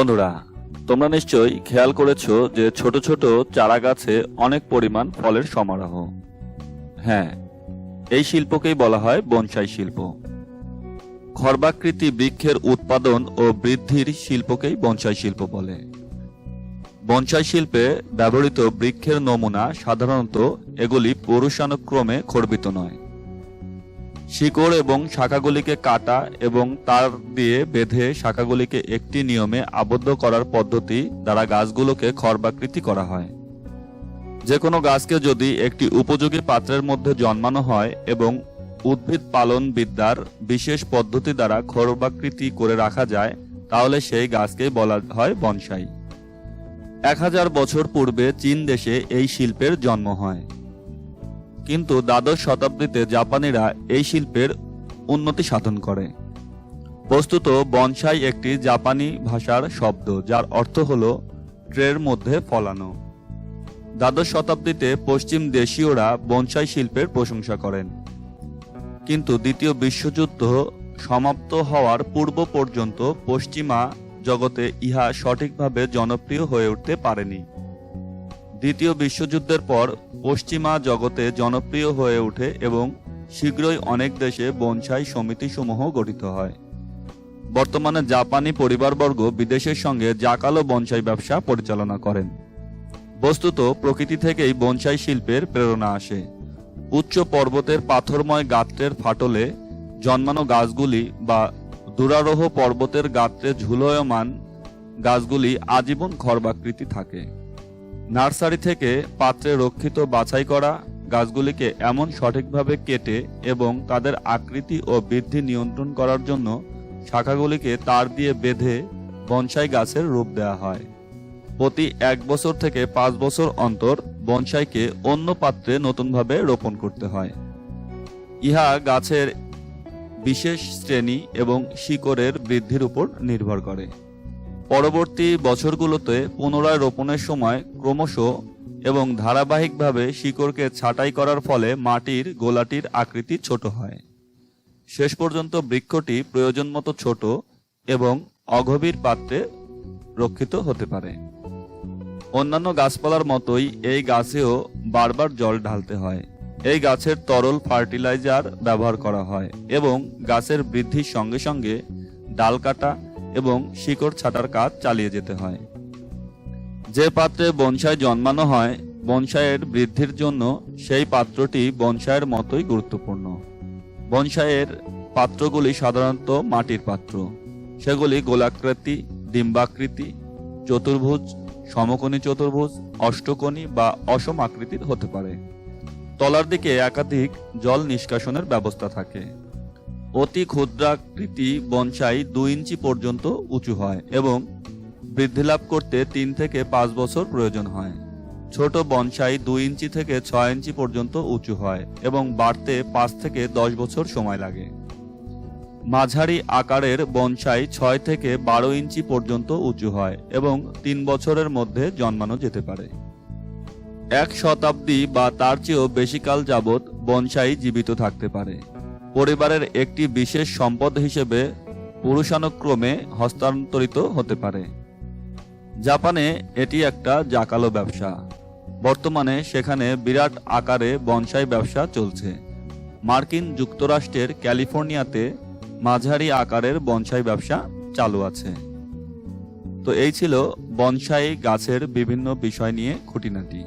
বন্ধুরা, তোমরা নিশ্চয়ই খেয়াল করেছো যে ছোট ছোট চারা গাছে অনেক পরিমাণ ফলের সমারোহ। হ্যাঁ, এই শিল্পকেই বলা হয় বনসাই শিল্প। খর্বাকৃতি বৃক্ষের উৎপাদন ও বৃদ্ধির শিল্পকেই বনসাই শিল্প বলে। বনসাই শিল্পে ব্যবহৃত বৃক্ষের নমুনা সাধারণত এগুলি পুরুষানুক্রমে খর্বিত নয়। শিকড় এবং শাখাগুলিকে কাটা এবং তার দিয়ে বেঁধে শাখাগুলিকে একটি নিয়মে আবদ্ধ করার পদ্ধতি দ্বারা গাছগুলোকে খর্বাকৃতি করা হয়। যে কোনো গাছকে যদি একটি উপযোগী পাত্রের মধ্যে জন্মানো হয় এবং উদ্ভিদ পালন বিদ্যার বিশেষ পদ্ধতি দ্বারা খর্বাকৃতি করে রাখা যায়, তাহলে সেই গাছকেই বলা হয় বনসাই। 1000 বছর পূর্বে চীন দেশে এই শিল্পের জন্ম হয়, কিন্তু দ্বাদশ শতাব্দীতে জাপানিরা এই শিল্পের উন্নতি সাধন করে। বস্তুত বনসাই একটি জাপানি ভাষার শব্দ, যার অর্থ হল ট্রের মধ্যে ফলানো। দ্বাদশ শতাব্দীতে পশ্চিম দেশীয়রা বনসাই শিল্পের প্রশংসা করেন, কিন্তু দ্বিতীয় বিশ্বযুদ্ধ সমাপ্ত হওয়ার পূর্ব পর্যন্ত পশ্চিমা জগতে ইহা সঠিকভাবে জনপ্রিয় হয়ে উঠতে পারেনি। দ্বিতীয় বিশ্বযুদ্ধের পর পশ্চিমা জগতে জনপ্রিয় হয়ে ওঠে এবং শীঘ্রই অনেক দেশে বনসাই সমিতিসমূহ গঠিত হয়। বর্তমানে জাপানি পরিবারবর্গ বিদেশের সঙ্গে জাকালো বনসাই ব্যবসা পরিচালনা করেন। বস্তুত প্রকৃতি থেকেই বনসাই শিল্পের প্রেরণা আসে। উচ্চ পর্বতের পাথরময় গাত্রের ফাটলে জন্মানো গাছগুলি বা দুরারোহ পর্বতের গাত্রে ঝুলয়মান গাছগুলি আজীবন খর্বাকৃতি থাকে। নার্সারি থেকে পাত্রে রক্ষিত বাছাই করা গাছগুলিকে এমন সঠিকভাবে কেটে এবং তাদের আকৃতি ও বৃদ্ধি নিয়ন্ত্রণ করার জন্য শাখাগুলিকে তার দিয়ে বেঁধে বনসাই গাছের রূপ দেওয়া হয়। প্রতি 1 বছর থেকে 5 বছর অন্তর বনসাইকে অন্য পাত্রে নতুনভাবে রোপণ করতে হয়। ইহা গাছের বিশেষ শ্রেণী এবং শিকড়ের বৃদ্ধির উপর নির্ভর করে। পরবর্তী বছরগুলোতে পুনরায় রোপণের সময় ক্রমশ এবং ধারাবাহিকভাবে শিকড়কে ছাঁটাই করার ফলে মাটির গোলাটির আকৃতি ছোট হয়। শেষ পর্যন্ত বৃক্ষটি প্রয়োজন মতো ছোট এবং অগভীর পাত্রে রক্ষিত হতে পারে। অন্যান্য গাছপালার মতোই এই গাছেও বারবার জল ঢালতে হয়। এই গাছের তরল ফার্টিলাইজার ব্যবহার করা হয় এবং গাছের বৃদ্ধির সঙ্গে সঙ্গে ডাল কাটা এবং শিকড় ছাঁটার কাজ চালিয়ে যেতে হয়। যে পাত্রে বনসাই জন্মানো হয়, বনসাইয়ের বৃদ্ধির জন্য সেই পাত্রটি বনসাইয়ের মতোই গুরুত্বপূর্ণ। বনসাইয়ের পাত্রগুলি সাধারণত মাটির পাত্র। সেগুলি গোলাকৃতি, ডিম্বাকৃতি, চতুর্ভুজ, সমকোণী চতুর্ভুজ, অষ্টকোণী বা অসম আকৃতির হতে পারে। তলার দিকে একাধিক জল নিষ্কাশনের ব্যবস্থা থাকে। অতি ক্ষুদ্রাকৃতি বনসাই 2 ইঞ্চি পর্যন্ত উঁচু হয় এবং বৃদ্ধি লাভ করতে 3 থেকে 5 বছর প্রয়োজন হয়। ছোট বনসাই 2 ইঞ্চি থেকে 6 ইঞ্চি পর্যন্ত উঁচু হয় এবং বাড়তে 5 থেকে 10 বছর সময় লাগে। মাঝারি আকারের বনসাই 6 থেকে 12 ইঞ্চি পর্যন্ত উঁচু হয় এবং 3 বছরের মধ্যে জন্মানো যেতে পারে। 1 শতাব্দী বা তার চেয়েও বেশিকাল যাবৎ বনসাই জীবিত থাকতে পারে। পরিবারের একটি বিশেষ সম্পদ হিসেবে পুরুষানুক্রমে হস্তান্তরিত হতে পারে। জাপানে এটি একটা জাকালো ব্যবসা। বর্তমানে সেখানে বিরাট আকারে বনসাই ব্যবসা চলছে। মার্কিন যুক্তরাষ্ট্রের ক্যালিফোর্নিয়াতে মাঝারি আকারের বনসাই ব্যবসা চালু আছে। তো এই ছিল বনসাই গাছের বিভিন্ন বিষয় নিয়ে খুঁটিনাটি।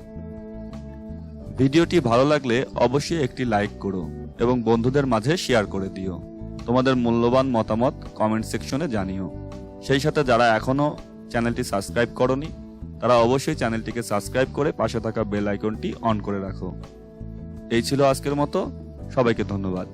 ভিডিওটি ভালো লাগলে অবশ্যই একটি লাইক করো এবং বন্ধুদের মাঝে শেয়ার করে দিও। তোমাদের মূল্যবান মতামত কমেন্ট সেকশনে জানিও। সেই সাথে যারা এখনো চ্যানেলটি সাবস্ক্রাইব করনি, তারা অবশ্যই চ্যানেলটিকে সাবস্ক্রাইব করে পাশে থাকা বেল আইকনটি অন করে রাখো। এই ছিল আজকের মতো। সবাইকে ধন্যবাদ।